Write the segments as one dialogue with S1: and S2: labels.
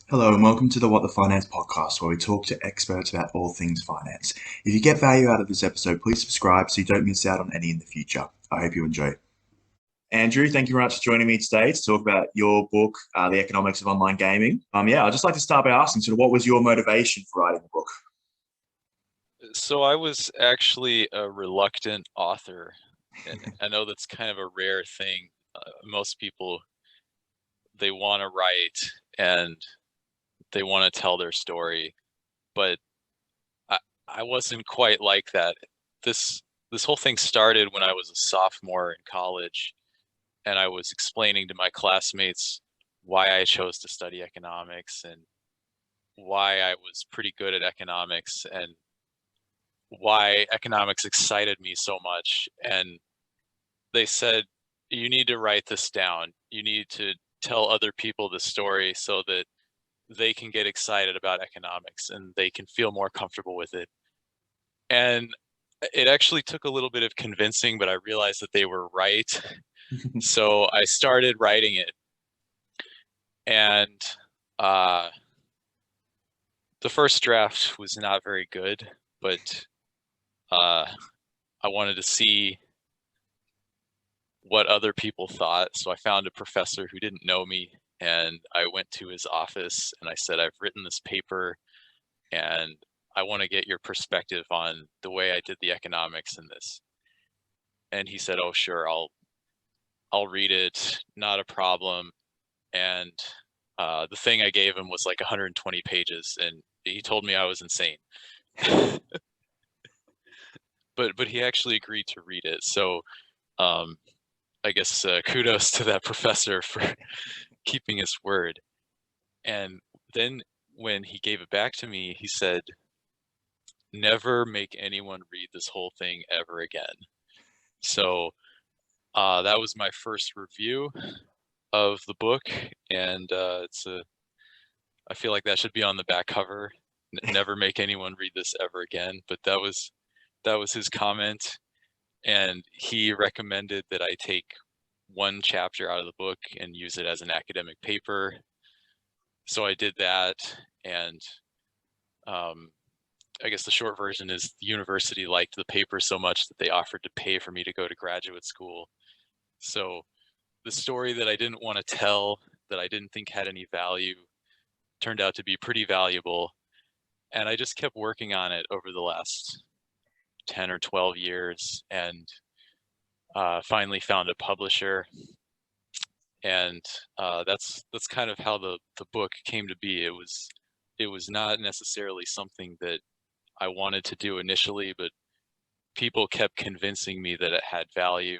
S1: Hello and welcome to the What the Finance podcast, where we talk to experts about all things finance. If you get value out of this episode, please subscribe so you don't miss out on any in the future. I hope you enjoy. Andrew, thank you very much for joining me today to talk about your book, The Economics of Online Gaming. I'd just like to start by asking sort of what was your motivation for writing the book?
S2: So I was actually a reluctant author. I know that's kind of a rare thing. Most people, they want to write and they want to tell their story, but I wasn't quite like that. This whole thing started when I was a sophomore in college, and I was explaining to my classmates why I chose to study economics and why I was pretty good at economics and why economics excited me so much. And they said, you need to write this down. You need to tell other people the story so that they can get excited about economics and they can feel more comfortable with it. And it actually took a little bit of convincing, but I realized that they were right. So I started writing it. And the first draft was not very good, but I wanted to see what other people thought. So I found a professor who didn't know me, and I went to his office and I said, I've written this paper and I want to get your perspective on the way I did the economics in this. And he said, oh, sure, I'll read it, not a problem. And the thing I gave him was like 120 pages, and he told me I was insane. but he actually agreed to read it. So I guess kudos to that professor for keeping his word. And then when he gave it back to me, he said, never make anyone read this whole thing ever again. So that was my first review of the book, and I feel like that should be on the back cover. Never make anyone read this ever again. But that was his comment, and he recommended that I take one chapter out of the book and use it as an academic paper. So I did that, and I guess the short version is the university liked the paper so much that they offered to pay for me to go to graduate school. So the story that I didn't want to tell, that I didn't think had any value, turned out to be pretty valuable. And I just kept working on it over the last 10 or 12 years, and finally found a publisher. And that's kind of how the book came to be. It was not necessarily something that I wanted to do initially, but people kept convincing me that it had value.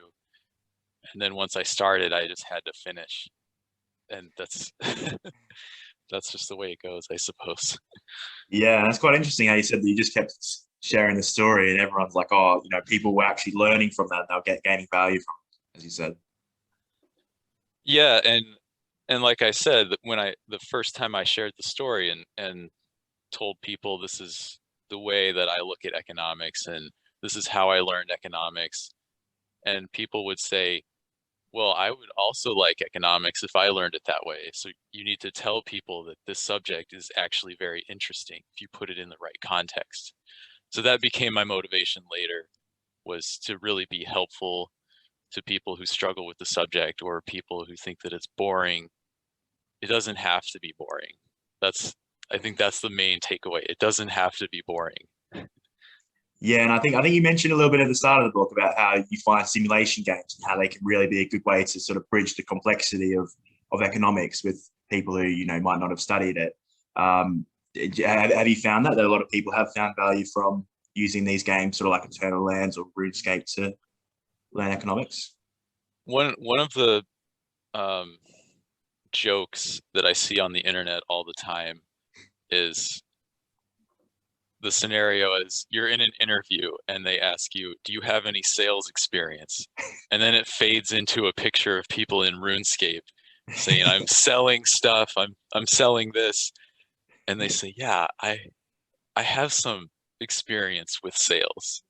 S2: And then once I started, I just had to finish. And that's that's just the way it goes, I suppose.
S1: Yeah, that's quite interesting how you said that you just kept sharing the story and everyone's like, oh, people were actually learning from that. They'll get gaining value from it, as you said.
S2: Yeah, and like I said, the first time I shared the story and told people this is the way that I look at economics and this is how I learned economics, and people would say, well, I would also like economics if I learned it that way. So you need to tell people that this subject is actually very interesting if you put it in the right context. So that became my motivation later, was to really be helpful to people who struggle with the subject or people who think that it's boring. It doesn't have to be boring. I think that's the main takeaway. It doesn't have to be boring.
S1: Yeah, and I think you mentioned a little bit at the start of the book about how you find simulation games and how they can really be a good way to sort of bridge the complexity of economics with people who might not have studied it. Have you found that a lot of people have found value from using these games, sort of like Eternal Lands or RuneScape, to learn economics?
S2: One of the jokes that I see on the internet all the time is, the scenario is you're in an interview and they ask you, do you have any sales experience? And then it fades into a picture of people in RuneScape saying, I'm selling stuff, I'm selling this. And they say, yeah, I have some experience with sales,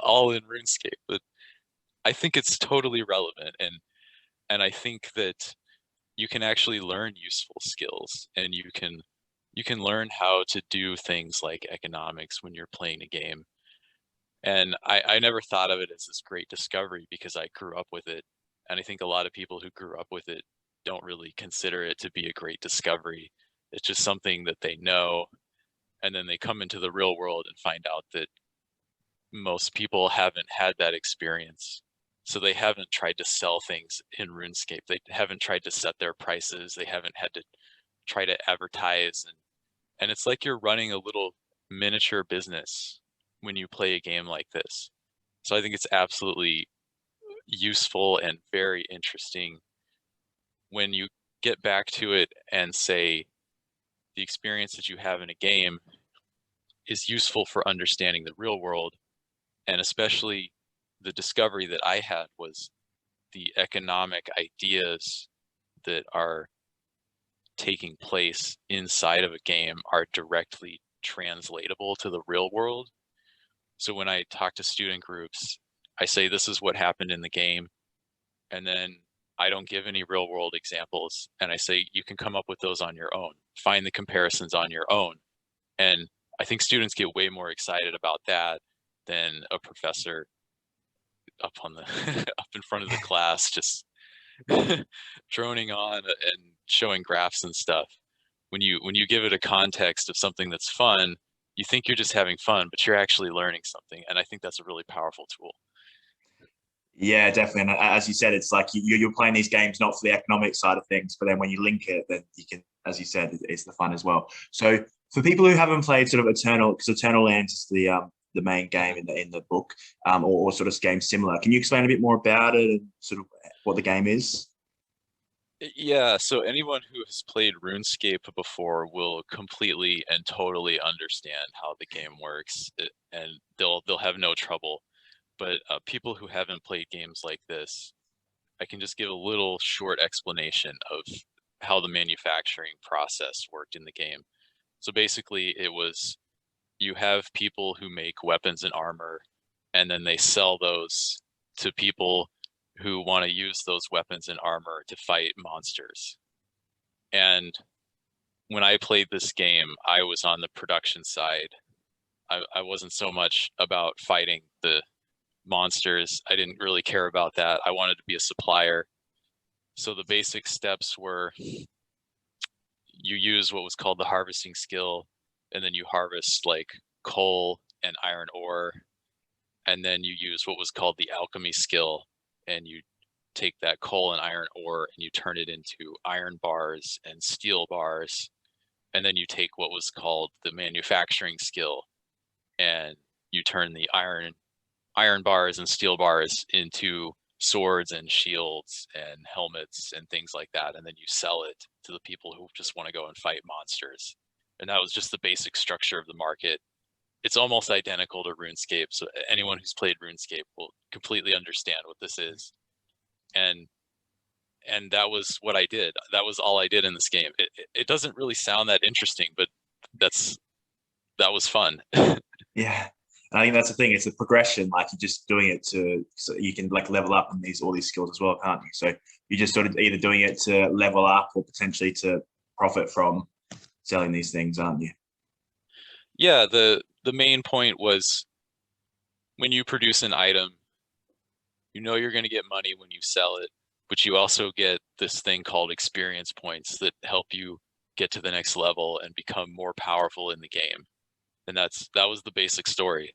S2: all in RuneScape. But I think it's totally relevant, and I think that you can actually learn useful skills, and you can you can learn how to do things like economics when you're playing a game. And I never thought of it as this great discovery because I grew up with it. And I think a lot of people who grew up with it don't really consider it to be a great discovery. It's just something that they know. And then they come into the real world and find out that most people haven't had that experience. So they haven't tried to sell things in RuneScape. They haven't tried to set their prices. They haven't had to try to advertise. And it's like you're running a little miniature business when you play a game like this. So I think it's absolutely useful and very interesting when you get back to it and say the experience that you have in a game is useful for understanding the real world. And especially the discovery that I had was the economic ideas that are taking place inside of a game are directly translatable to the real world. So when I talk to student groups, I say this is what happened in the game, and then I don't give any real world examples, and I say you can come up with those on your own, find the comparisons on your own. And I think students get way more excited about that than a professor up on the up in front of the class just droning on and showing graphs and stuff. When you give it a context of something that's fun, you think you're just having fun, but you're actually learning something. And I think that's a really powerful tool.
S1: Yeah, definitely. And as you said, it's like you're playing these games not for the economic side of things, but then when you link it, then you can, as you said, it's the fun as well. So for people who haven't played sort of Eternal, because Eternal Lands is the main game in the book, or sort of game similar. Can you explain a bit more about it and sort of what the game is?
S2: Yeah, so anyone who has played RuneScape before will completely and totally understand how the game works, and they'll have no trouble. But people who haven't played games like this, I can just give a little short explanation of how the manufacturing process worked in the game. So basically, it was you have people who make weapons and armor, and then they sell those to people who want to use those weapons and armor to fight monsters. And when I played this game, I was on the production side. I wasn't so much about fighting the monsters. I didn't really care about that. I wanted to be a supplier. So the basic steps were you use what was called the harvesting skill, and then you harvest like coal and iron ore, and then you use what was called the alchemy skill, and you take that coal and iron ore and you turn it into iron bars and steel bars, and then you take what was called the manufacturing skill and you turn the iron bars and steel bars into swords and shields and helmets and things like that, and then you sell it to the people who just want to go and fight monsters. And that was just the basic structure of the market. It's almost identical to RuneScape, so anyone who's played RuneScape will completely understand what this is. And that was what I did. That was all I did in this game. It doesn't really sound that interesting, but that was fun.
S1: Yeah. And I think that's the thing. It's a progression. Like you're just doing it so you can like level up in all these skills as well, can't you? So you're just sort of either doing it to level up or potentially to profit from selling these things, aren't you?
S2: Yeah, the main point was when you produce an item, you know you're going to get money when you sell it, but you also get this thing called experience points that help you get to the next level and become more powerful in the game. And that was the basic story.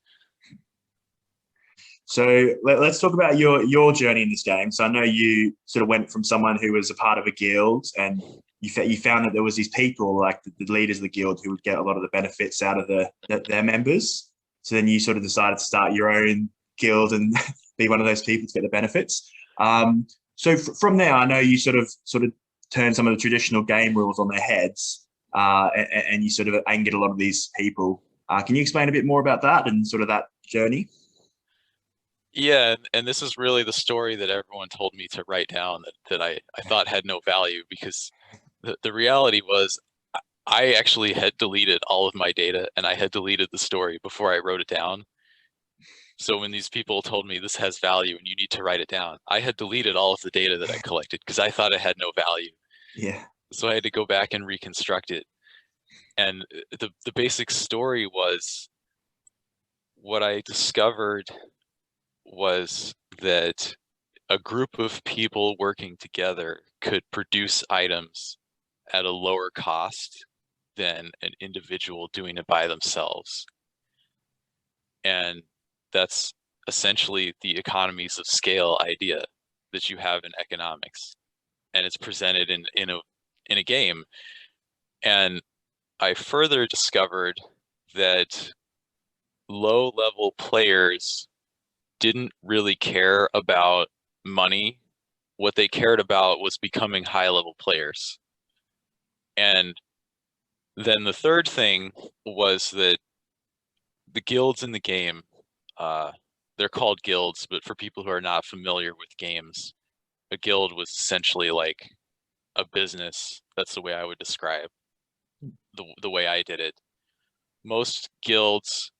S1: So let's talk about your journey in this game. So I know you sort of went from someone who was a part of a guild, and you found that there was these people like the leaders of the guild who would get a lot of the benefits out of their members. So then you sort of decided to start your own guild and be one of those people to get the benefits. So from there, I know you sort of turned some of the traditional game rules on their heads, and you sort of angered a lot of these people. Can you explain a bit more about that and sort of that journey?
S2: Yeah, and this is really the story that everyone told me to write down that I thought had no value, because the reality was I actually had deleted all of my data and I had deleted the story before I wrote it down. So when these people told me this has value and you need to write it down, I had deleted all of the data that I collected because I thought it had no value.
S1: Yeah.
S2: So I had to go back and reconstruct it. And the basic story was, what I discovered was that a group of people working together could produce items at a lower cost than an individual doing it by themselves. And that's essentially the economies of scale idea that you have in economics. And it's presented in a game. And I further discovered that low-level players didn't really care about money. What they cared about was becoming high-level players. And then the third thing was that the guilds in the game, they're called guilds, but for people who are not familiar with games, a guild was essentially like a business. That's the way I would describe the way I did it. Most guilds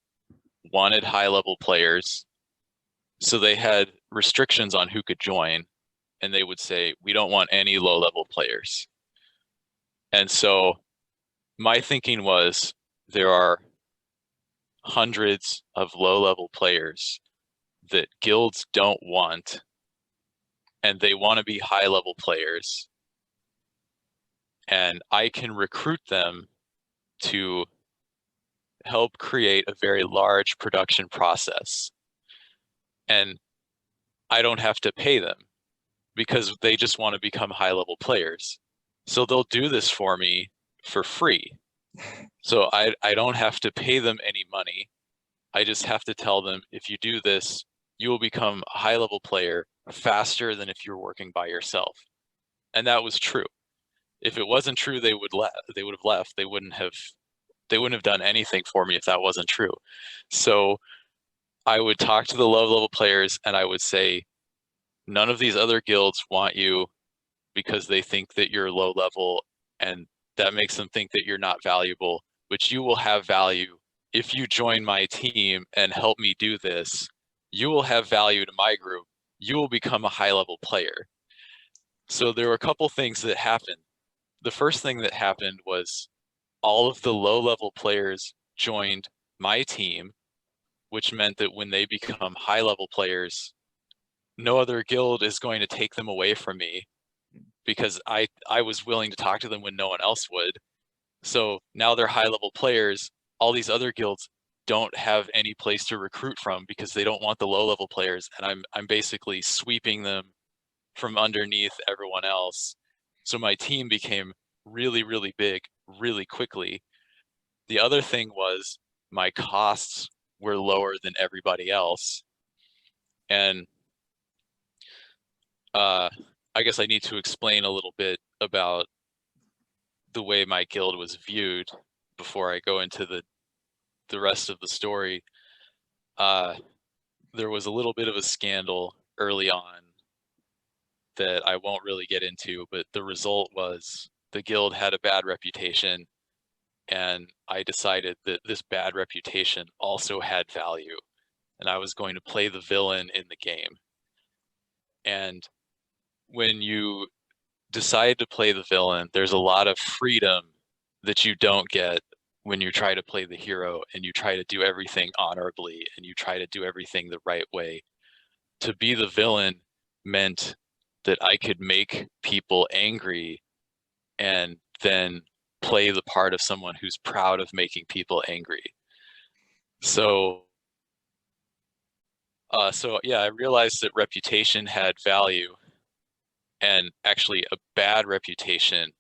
S2: wanted high-level players, so they had restrictions on who could join, and they would say, we don't want any low-level players. And so my thinking was, there are hundreds of low-level players that guilds don't want, and they want to be high-level players, and I can recruit them to help create a very large production process. And I don't have to pay them because they just want to become high-level players. So they'll do this for me for free. So I don't have to pay them any money. I just have to tell them, if you do this, you will become a high-level player faster than if you're working by yourself. And that was true. If it wasn't true, they would have left. They wouldn't have done anything for me if that wasn't true. So I would talk to the low-level players and I would say, none of these other guilds want you because they think that you're low level, and that makes them think that you're not valuable, but you will have value if you join my team and help me do this. You will have value to my group. You will become a high-level player. So there were a couple things that happened. The first thing that happened was all of the low-level players joined my team, which meant that when they become high-level players, no other guild is going to take them away from me, because I was willing to talk to them when no one else would. So now they're high-level players. All these other guilds don't have any place to recruit from because they don't want the low-level players, and I'm basically sweeping them from underneath everyone else. So my team became really, really big really quickly. The other thing was my costs were lower than everybody else. And I guess I need to explain a little bit about the way my guild was viewed before I go into the rest of the story. There was a little bit of a scandal early on that I won't really get into, but the result was the guild had a bad reputation, and I decided that this bad reputation also had value, and I was going to play the villain in the game. And when you decide to play the villain, there's a lot of freedom that you don't get when you try to play the hero and you try to do everything honorably and you try to do everything the right way. To be the villain meant that I could make people angry and then play the part of someone who's proud of making people angry. So yeah, I realized that reputation had value, and actually a bad reputation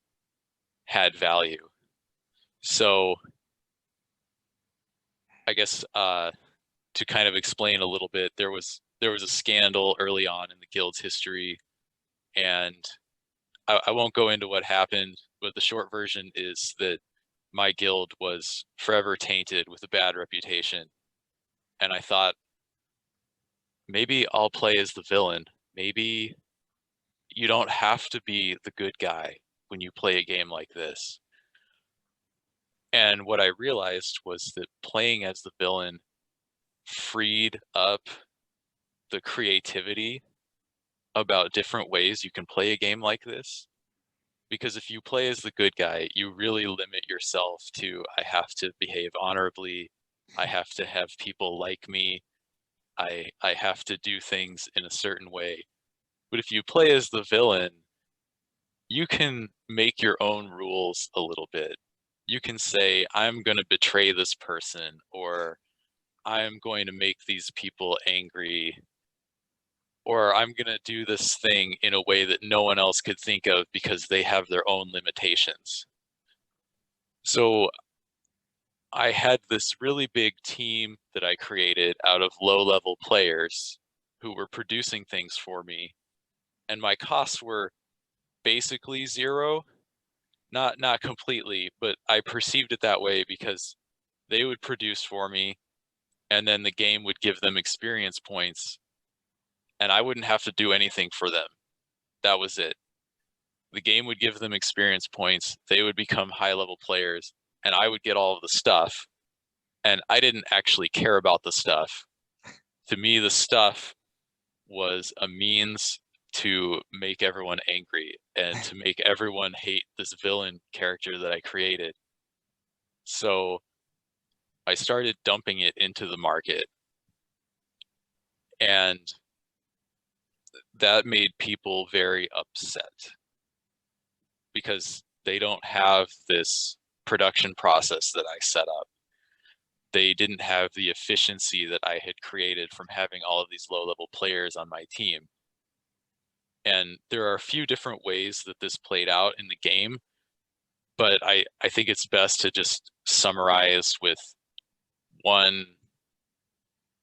S2: had value. So I guess to kind of explain a little bit, there was a scandal early on in the guild's history, and I won't go into what happened, but the short version is that my guild was forever tainted with a bad reputation. And I thought, maybe I'll play as the villain. Maybe you don't have to be the good guy when you play a game like this. And what I realized was that playing as the villain freed up the creativity about different ways you can play a game like this. Because if you play as the good guy, you really limit yourself to, I have to behave honorably, I have to have people like me, I have to do things in a certain way. But if you play as the villain, you can make your own rules a little bit. You can say, I'm going to betray this person, or I'm going to make these people angry, or I'm going to do this thing in a way that no one else could think of because they have their own limitations. So I had this really big team that I created out of low-level players who were producing things for me, and my costs were basically zero. Not completely, but I perceived it that way because they would produce for me, and then the game would give them experience points, and I wouldn't have to do anything for them. That was it. The game would give them experience points, they would become high-level players, and I would get all of the stuff, and I didn't actually care about the stuff. To me, the stuff was a means to make everyone angry and to make everyone hate this villain character that I created. So I started dumping it into the market, and that made people very upset because they don't have this production process that I set up. They didn't have the efficiency that I had created from having all of these low-level players on my team. And there are a few different ways that this played out in the game, but I think it's best to just summarize with one,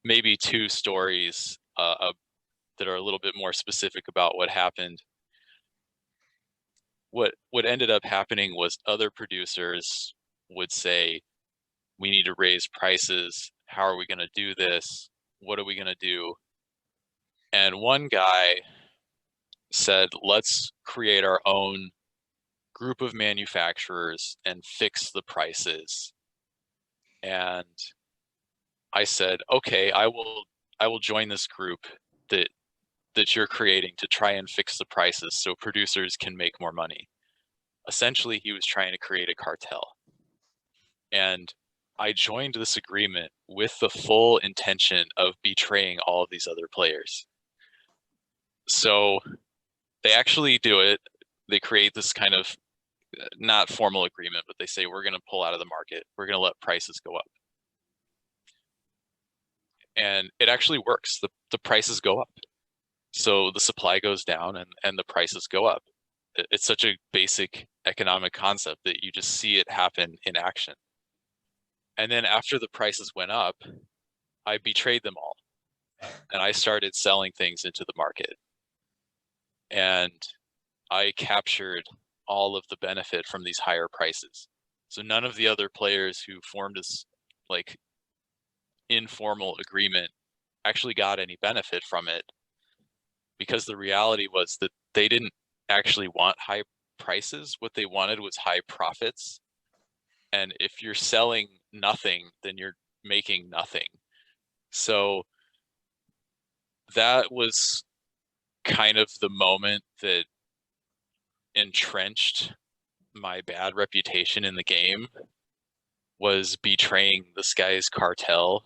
S2: maybe two stories that are a little bit more specific about what happened. What ended up happening was other producers would say, we need to raise prices. How are we going to do this? What are we going to do? And one guy said, let's create our own group of manufacturers and fix the prices. And I said, okay, I will join this group that you're creating to try and fix the prices so producers can make more money. Essentially, he was trying to create a cartel. And I joined this agreement with the full intention of betraying all of these other players. So they actually do it. They create this kind of not formal agreement, but they say, we're going to pull out of the market. We're going to let prices go up. And it actually works. The prices go up. So the supply goes down and the prices go up. It's such a basic economic concept that you just see it happen in action. And then after the prices went up, I betrayed them all. And I started selling things into the market. And I captured all of the benefit from these higher prices. So none of the other players who formed this like informal agreement actually got any benefit from it, because the reality was that they didn't actually want high prices. What they wanted was high profits. And if you're selling nothing, then you're making nothing. So that was kind of the moment that entrenched my bad reputation in the game, was betraying the Skys Cartel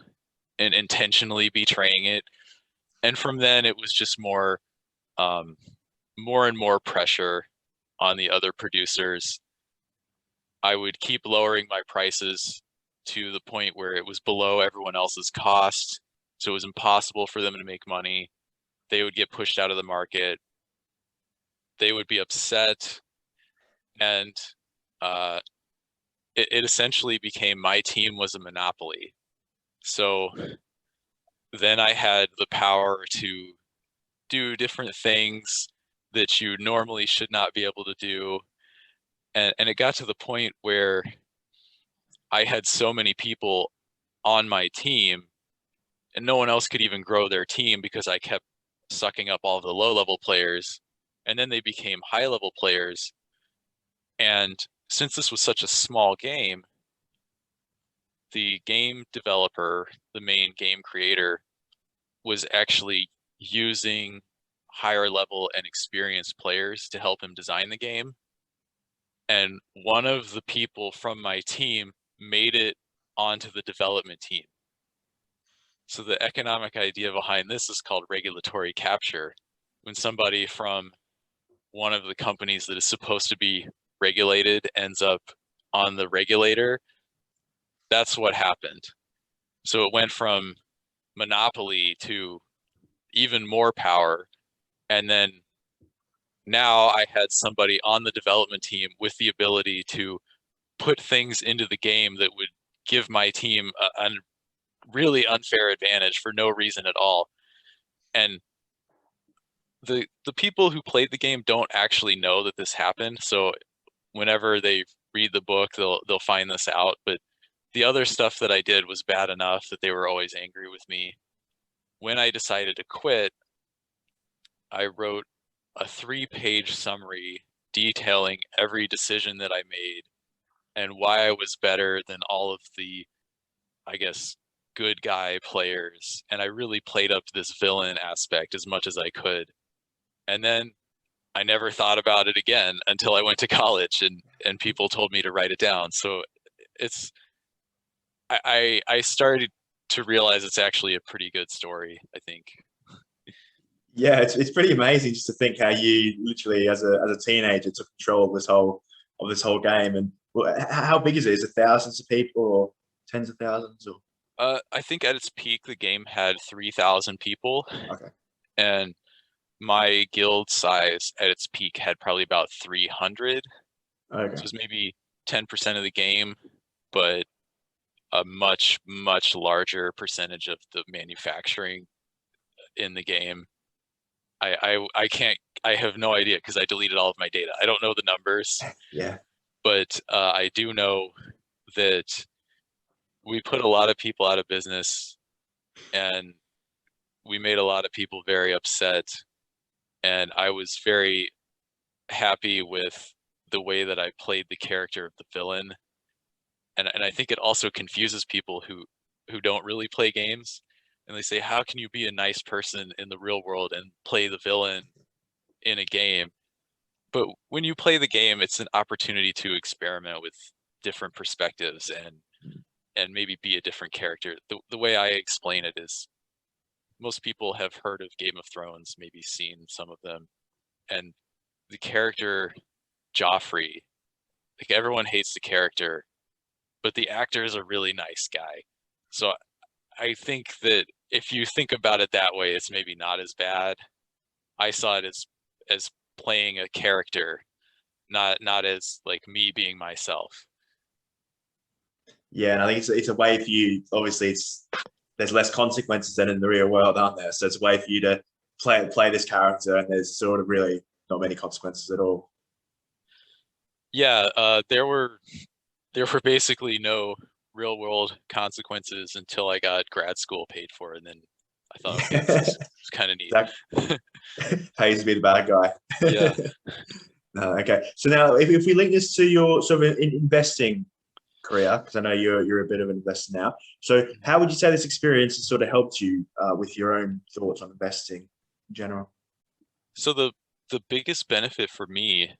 S2: and intentionally betraying it. And from then it was just more and more pressure on the other producers. I would keep lowering my prices to the point where it was below everyone else's cost. So it was impossible for them to make money. They would get pushed out of the market. They would be upset. And it essentially became my team was a monopoly. So then I had the power to do different things that you normally should not be able to do. And it got to the point where I had so many people on my team and no one else could even grow their team because I kept sucking up all of the low-level players, and then they became high-level players. And since this was such a small game, the game developer, the main game creator, was actually using higher level and experienced players to help him design the game. and one of the people from my team made it onto the development team. So the economic idea behind this is called regulatory capture. When somebody from one of the companies that is supposed to be regulated ends up on the regulator, that's what happened. So it went from monopoly to even more power. And then now I had somebody on the development team with the ability to put things into the game that would give my team a really unfair advantage for no reason at all. And the people who played the game don't actually know that this happened. So whenever they read the book, they'll find this out. But the other stuff that I did was bad enough that they were always angry with me. When I decided to quit, I wrote a 3-page summary detailing every decision that I made and why I was better than all of the, I guess, good guy players. And I really played up this villain aspect as much as I could. And then I never thought about it again until I went to college and people told me to write it down. So it's, I started to realize it's actually a pretty good story, I think.
S1: Yeah, it's pretty amazing just to think how you literally, as a teenager, took control of this whole game. And how big is it? Is it thousands of people or tens of thousands? Or
S2: I think at its peak, the game had 3,000 people.
S1: okay,
S2: And my guild size at its peak had probably about 300.
S1: okay,
S2: So it was maybe 10% of the game, but a much, much larger percentage of the manufacturing in the game. I can't, I have no idea because I deleted all of my data. I don't know the numbers,
S1: yeah,
S2: but I do know that we put a lot of people out of business and we made a lot of people very upset. And I was very happy with the way that I played the character of the villain. And I think it also confuses people who don't really play games. And they say, how can you be a nice person in the real world and play the villain in a game? But when you play the game, it's an opportunity to experiment with different perspectives and maybe be a different character. The way I explain it is most people have heard of Game of Thrones, maybe seen some of them. And the character Joffrey, like everyone hates the character, but the actor is a really nice guy. So I think that if you think about it that way, it's maybe not as bad. I saw it as playing a character, not as like me being myself.
S1: yeah. And I think it's a way for you. Obviously, there's less consequences than in the real world, aren't there? So it's a way for you to play this character, and there's sort of really not many consequences at all.
S2: Yeah, there were basically no real world consequences until I got grad school paid for, and then I thought, okay, this is kind of neat.
S1: That pays to be the bad guy.
S2: Yeah.
S1: No, okay. So now, if we link this to your sort of investing career, because I know you're a bit of an investor now. So how would you say this experience has sort of helped you with your own thoughts on investing in general?
S2: So the biggest benefit for me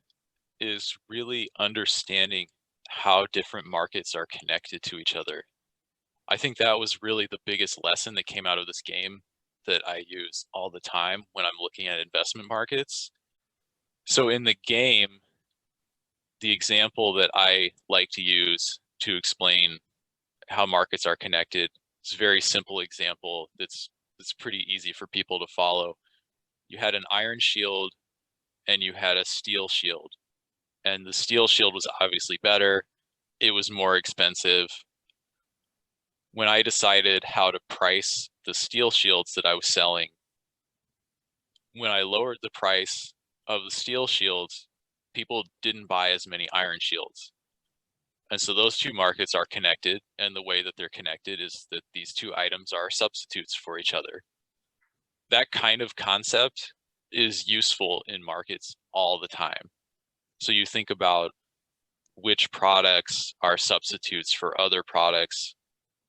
S2: is really understanding how different markets are connected to each other. I think that was really the biggest lesson that came out of this game that I use all the time when I'm looking at investment markets. So in the game, the example that I like to use to explain how markets are connected is a very simple example that's pretty easy for people to follow. You had an iron shield and you had a steel shield. And the steel shield was obviously better. It was more expensive. When I decided how to price the steel shields that I was selling, when I lowered the price of the steel shields, people didn't buy as many iron shields. And so those two markets are connected. And the way that they're connected is that these two items are substitutes for each other. That kind of concept is useful in markets all the time. So you think about which products are substitutes for other products,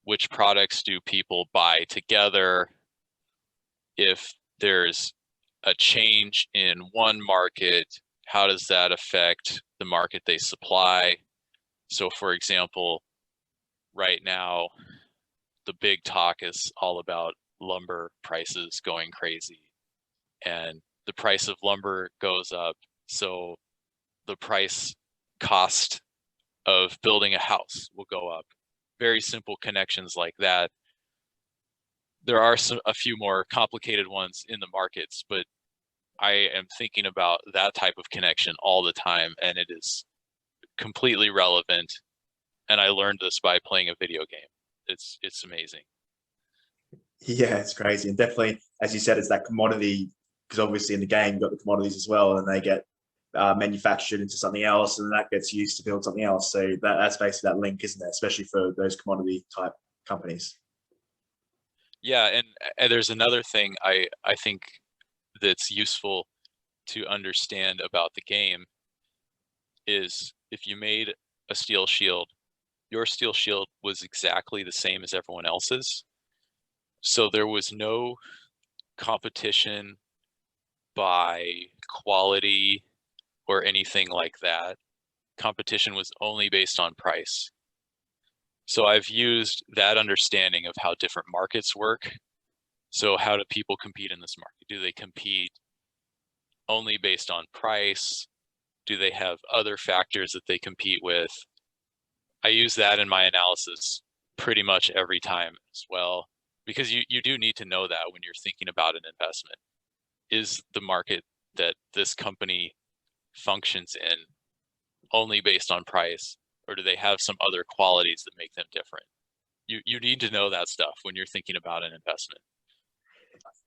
S2: which products do people buy together. If there's a change in one market, how does that affect the market they supply. So for example, right now, the big talk is all about lumber prices going crazy, and the price of lumber goes up. So the cost of building a house will go up. Very simple connections like that. There are a few more complicated ones in the markets, but I am thinking about that type of connection all the time, and it is completely relevant. And I learned this by playing a video game. It's amazing.
S1: Yeah, it's crazy. And definitely, as you said, it's that commodity, because obviously in the game, you've got the commodities as well, and they get manufactured into something else, and that gets used to build something else. So that's basically that link, isn't it? Especially for those commodity type companies.
S2: Yeah, and there's another thing I think that's useful to understand about the game is if you made a steel shield, your steel shield was exactly the same as everyone else's. So there was no competition by quality or anything like that. Competition was only based on price. So I've used that understanding of how different markets work. So how do people compete in this market? Do they compete only based on price? Do they have other factors that they compete with? I use that in my analysis pretty much every time as well, because you do need to know that when you're thinking about an investment. Is the market that this company functions in only based on price, or do they have some other qualities that make them different? You need to know that stuff when you're thinking about an investment.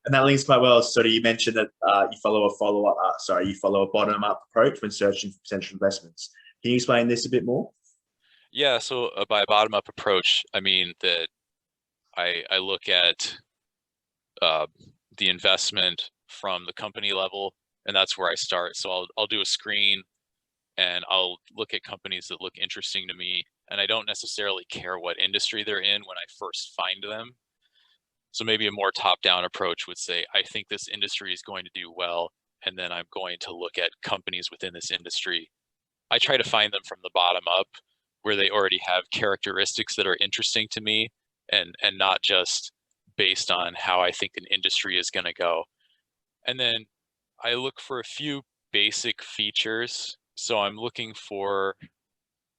S1: And that links quite well. So you mentioned that you follow a bottom-up approach when searching for potential investments. Can you explain this a bit more?
S2: Yeah, so by bottom-up approach, I mean that I look at the investment from the company level, and that's where I start. So I'll do a screen, and I'll look at companies that look interesting to me, and I don't necessarily care what industry they're in when I first find them. So maybe a more top-down approach would say, I think this industry is going to do well, and then I'm going to look at companies within this industry. I try to find them from the bottom up, where they already have characteristics that are interesting to me, and not just based on how I think an industry is going to go. And then I look for a few basic features. So I'm looking for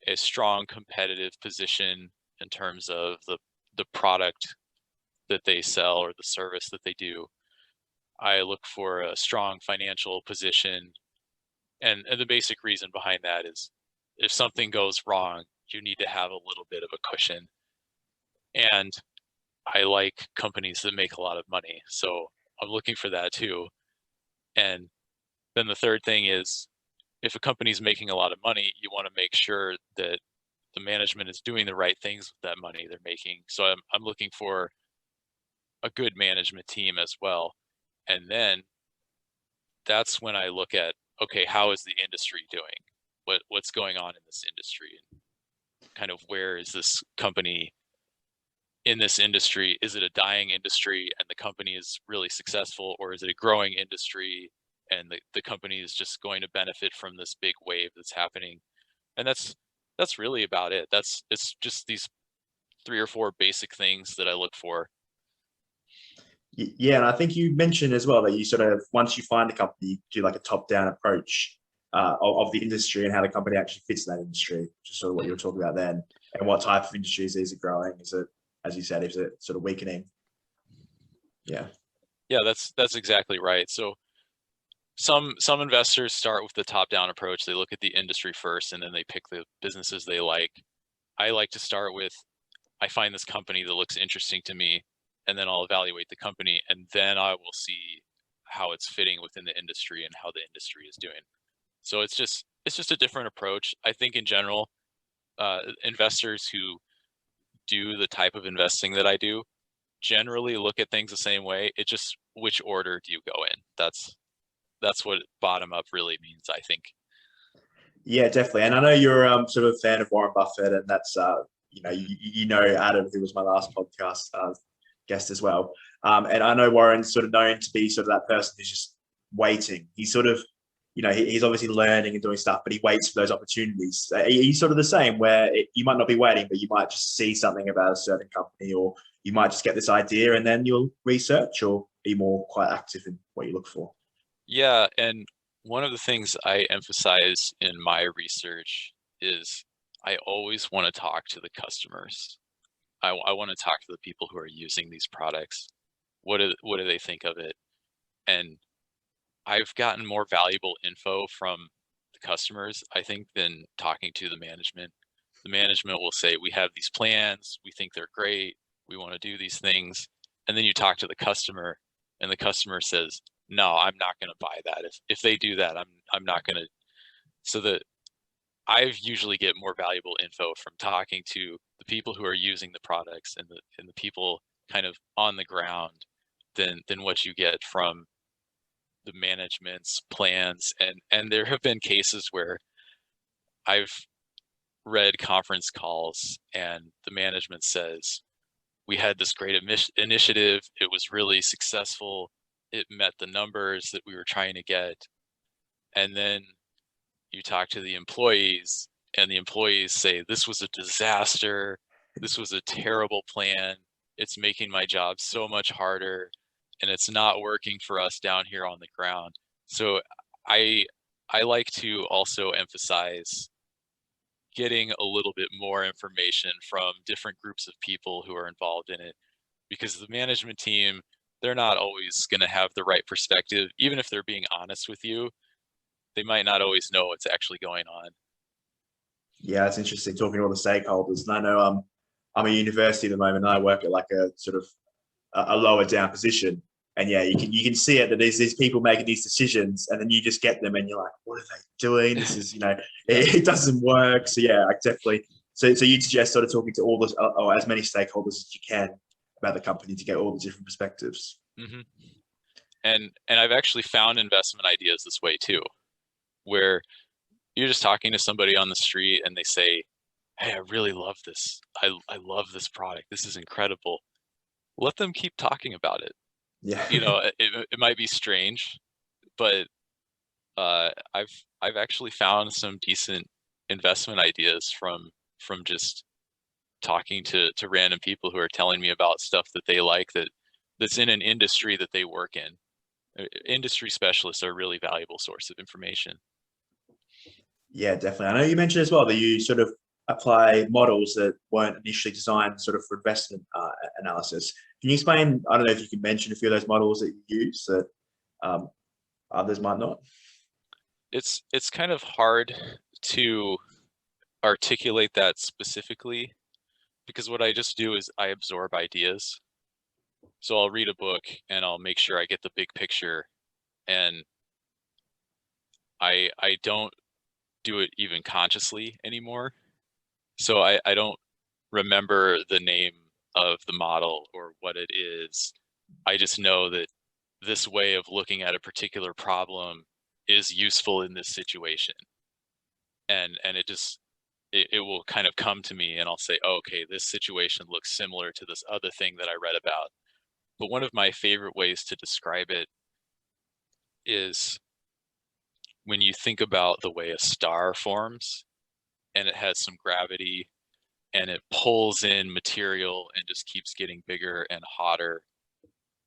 S2: a strong competitive position in terms of the product that they sell or the service that they do. I look for a strong financial position. And the basic reason behind that is if something goes wrong, you need to have a little bit of a cushion. And I like companies that make a lot of money. So I'm looking for that too. And then the third thing is if a company's making a lot of money, you want to make sure that the management is doing the right things with that money they're making. So I'm looking for a good management team as well. And then that's when I look at, okay, how is the industry doing? What's going on in this industry? And kind of where is this company in this industry? Is it a dying industry and the company is really successful, or is it a growing industry and the company is just going to benefit from this big wave that's happening? And that's really about it. It's just these 3 or 4 basic things that I look for.
S1: Yeah, and I think you mentioned as well that you sort of, once you find a company, you do like a top-down approach of the industry and how the company actually fits in that industry, which is sort of what you were talking about then, and what type of industries is it growing? Is it, as you said, is it sort of weakening? Yeah.
S2: Yeah, that's exactly right. So some investors start with the top-down approach. They look at the industry first, and then they pick the businesses they like. I like to start with, I find this company that looks interesting to me, and then I'll evaluate the company, and then I will see how it's fitting within the industry and how the industry is doing. So it's just a different approach. I think in general, investors who do the type of investing that I do generally look at things the same way. It just, which order do you go in? That's what bottom up really means, I think.
S1: Yeah, definitely. And I know you're sort of a fan of Warren Buffett, and that's you know Adam, who was my last podcast guest as well. And I know Warren's sort of known to be sort of that person who's just waiting. He's sort of he's obviously learning and doing stuff, but he waits for those opportunities. He's sort of the same, where you might not be waiting, but you might just see something about a certain company, or you might just get this idea and then you'll research, or be more quite active in what you look for.
S2: Yeah, and one of the things I emphasize in my research is I always want to talk to the customers. I want to talk to the people who are using these products. What do they think of it? And I've gotten more valuable info from the customers, I think, than talking to the management. The management will say, we have these plans, we think they're great, we want to do these things. And then you talk to the customer and the customer says, no, I'm not going to buy that. If they do that, I'm not going to. So that I usually get more valuable info from talking to the people who are using the products and the people kind of on the ground than what you get from the management's plans. And there have been cases where I've read conference calls and the management says, we had this great initiative, it was really successful, it met the numbers that we were trying to get. And then you talk to the employees and the employees say, this was a disaster, this was a terrible plan, it's making my job so much harder, and it's not working for us down here on the ground. So I like to also emphasize getting a little bit more information from different groups of people who are involved in it, because the management team, they're not always going to have the right perspective. Even if they're being honest with you, they might not always know what's actually going on.
S1: Yeah, it's interesting talking to all the stakeholders. And I know I'm a university at the moment, and I work at like a sort of a lower down position. And yeah, you can see it that there's these people making these decisions, and then you just get them, and you're like, what are they doing? This is it doesn't work. So yeah, I definitely. So you'd suggest sort of talking to all those or as many stakeholders as you can about the company to get all the different perspectives.
S2: Mm-hmm. And I've actually found investment ideas this way too, where you're just talking to somebody on the street and they say, hey, I really love this. I love this product. This is incredible. Let them keep talking about it.
S1: Yeah.
S2: It might be strange, but I've actually found some decent investment ideas from just talking to random people who are telling me about stuff that they like that's in an industry that they work in. Industry specialists are a really valuable source of information.
S1: Yeah, definitely. I know you mentioned as well that you sort of apply models that weren't initially designed sort of for investment analysis. Can you explain, I don't know if you can mention a few of those models that you use that others might not?
S2: It's kind of hard to articulate that specifically, because what I just do is I absorb ideas. So I'll read a book and I'll make sure I get the big picture, and I don't do it even consciously anymore. So I don't remember the name of the model or what it is. I just know that this way of looking at a particular problem is useful in this situation. And it will kind of come to me and I'll say, oh, okay, this situation looks similar to this other thing that I read about. But one of my favorite ways to describe it is when you think about the way a star forms and it has some gravity and it pulls in material and just keeps getting bigger and hotter.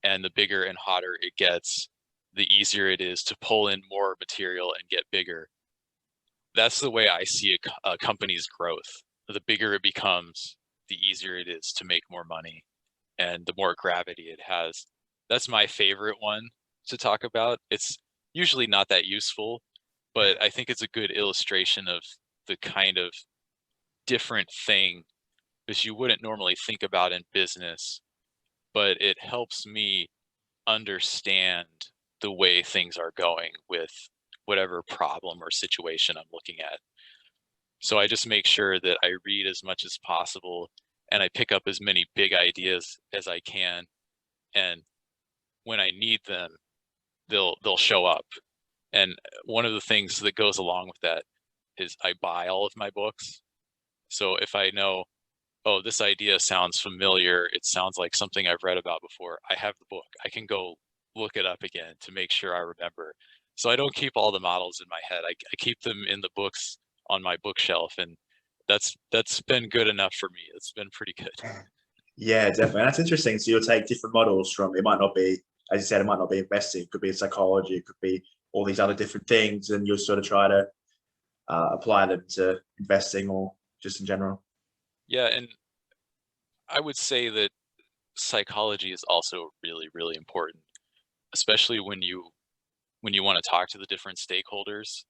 S2: And the bigger and hotter it gets, the easier it is to pull in more material and get bigger. That's the way I see a company's growth. The bigger it becomes, the easier it is to make more money and the more gravity it has. That's my favorite one to talk about. It's usually not that useful, but I think it's a good illustration of the kind of different thing that you wouldn't normally think about in business, but it helps me understand the way things are going with whatever problem or situation I'm looking at. So I just make sure that I read as much as possible and I pick up as many big ideas as I can. And when I need them, they'll show up. And one of the things that goes along with that is I buy all of my books. So if I know, oh, this idea sounds familiar, it sounds like something I've read about before, I have the book. I can go look it up again to make sure I remember. So I don't keep all the models in my head. I keep them in the books on my bookshelf, and that's been good enough for me. It's been pretty good.
S1: Yeah, definitely. That's interesting. So you'll take different models from, it might not be, as you said, it might not be investing. It could be psychology. It could be all these other different things. And you'll sort of try to apply them to investing or just in general.
S2: Yeah, and I would say that psychology is also really, really important, especially when you want to talk to the different stakeholders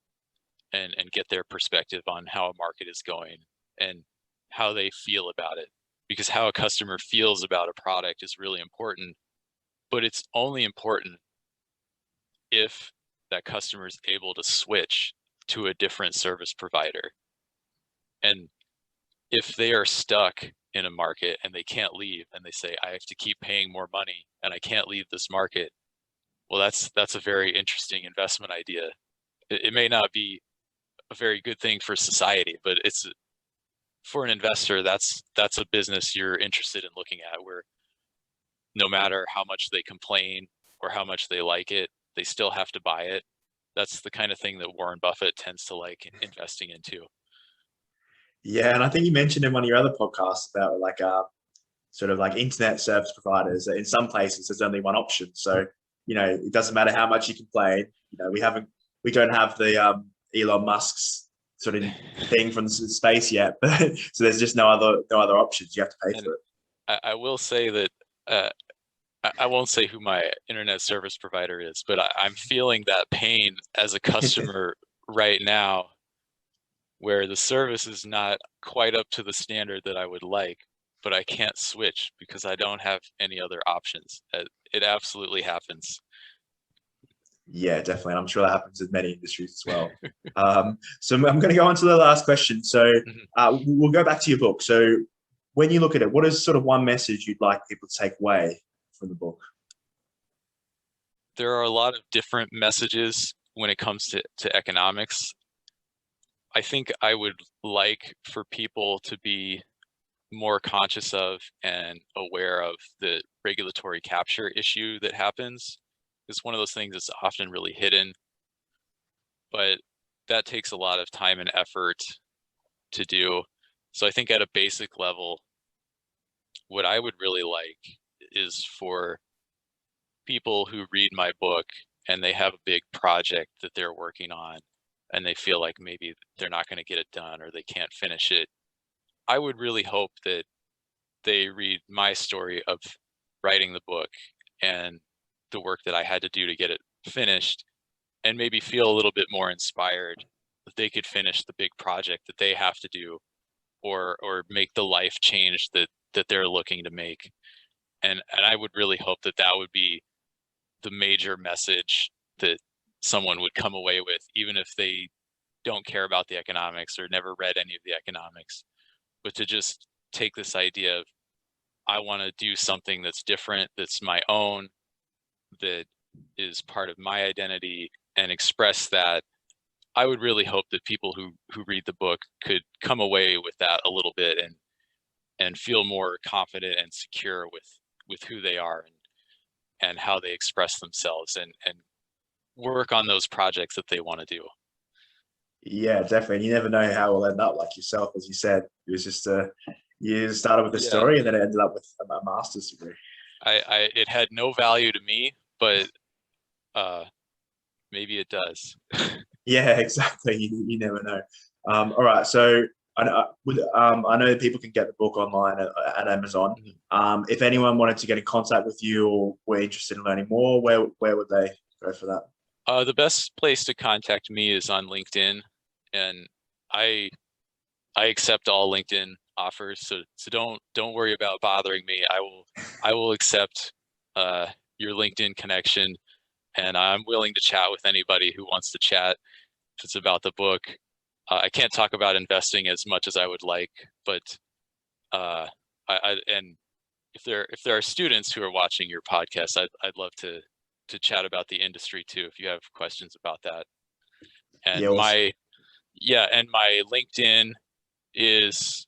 S2: and get their perspective on how a market is going and how they feel about it. Because how a customer feels about a product is really important, but it's only important if that customer is able to switch to a different service provider. And if they are stuck in a market and they can't leave and they say, I have to keep paying more money and I can't leave this market, well, that's a very interesting investment idea. It may not be a very good thing for society, but it's, for an investor, that's a business you're interested in looking at, where no matter how much they complain or how much they like it, they still have to buy it. That's the kind of thing that Warren Buffett tends to like investing into.
S1: Yeah, and I think you mentioned in one of your other podcasts about like sort of like internet service providers. In some places, there's only one option. So it doesn't matter how much you complain. We don't have the Elon Musk's sort of thing from space yet, but so there's just no other options. You have to pay for it.
S2: I will say that I won't say who my internet service provider is, but I'm feeling that pain as a customer right now, where the service is not quite up to the standard that I would like, but I can't switch because I don't have any other options. It absolutely happens.
S1: Yeah, definitely. I'm sure that happens in many industries as well. So I'm going to go on to the last question. So we'll go back to your book. So when you look at it, what is sort of one message you'd like people to take away from the book?
S2: There are a lot of different messages when it comes to economics. I think I would like for people to be more conscious of and aware of the regulatory capture issue that happens. It's one of those things that's often really hidden, but that takes a lot of time and effort to do. So I think at a basic level, what I would really like is for people who read my book and they have a big project that they're working on and they feel like maybe they're not going to get it done or they can't finish it. I would really hope that they read my story of writing the book and the work that I had to do to get it finished, and maybe feel a little bit more inspired that they could finish the big project that they have to do, or make the life change that they're looking to make. And I would really hope that that would be the major message that someone would come away with, even if they don't care about the economics or never read any of the economics, but to just take this idea of, I want to do something that's different, that's my own, that is part of my identity, and express that. I would really hope that people who read the book could come away with that a little bit and feel more confident and secure with who they are and how they express themselves, and work on those projects that they want to do.
S1: Yeah, definitely. You never know how it'll end up. Like yourself, as you said, it was just you started with a story and then it ended up with a master's degree.
S2: It had no value to me, but maybe it does.
S1: Yeah, exactly. You never know. All right. So I know that people can get the book online at Amazon. If anyone wanted to get in contact with you or were interested in learning more, where would they go for that?
S2: The best place to contact me is on LinkedIn, and I accept all LinkedIn offers. So don't worry about bothering me. I will accept your LinkedIn connection, and I'm willing to chat with anybody who wants to chat if it's about the book. I can't talk about investing as much as I would like, but and if there are students who are watching your podcast, I'd love to chat about the industry too, if you have questions about that. And
S1: Yeah,
S2: my LinkedIn is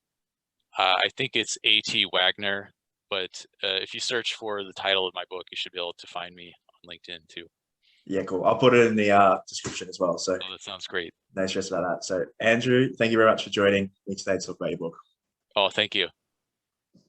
S2: I think it's AT Wagner, but if you search for the title of my book, you should be able to find me on LinkedIn too.
S1: Yeah, cool. I'll put it in the description as well. So
S2: Oh, that sounds great.
S1: no stress about that. So Andrew, thank you very much for joining me today to talk about your book.
S2: Oh, thank you.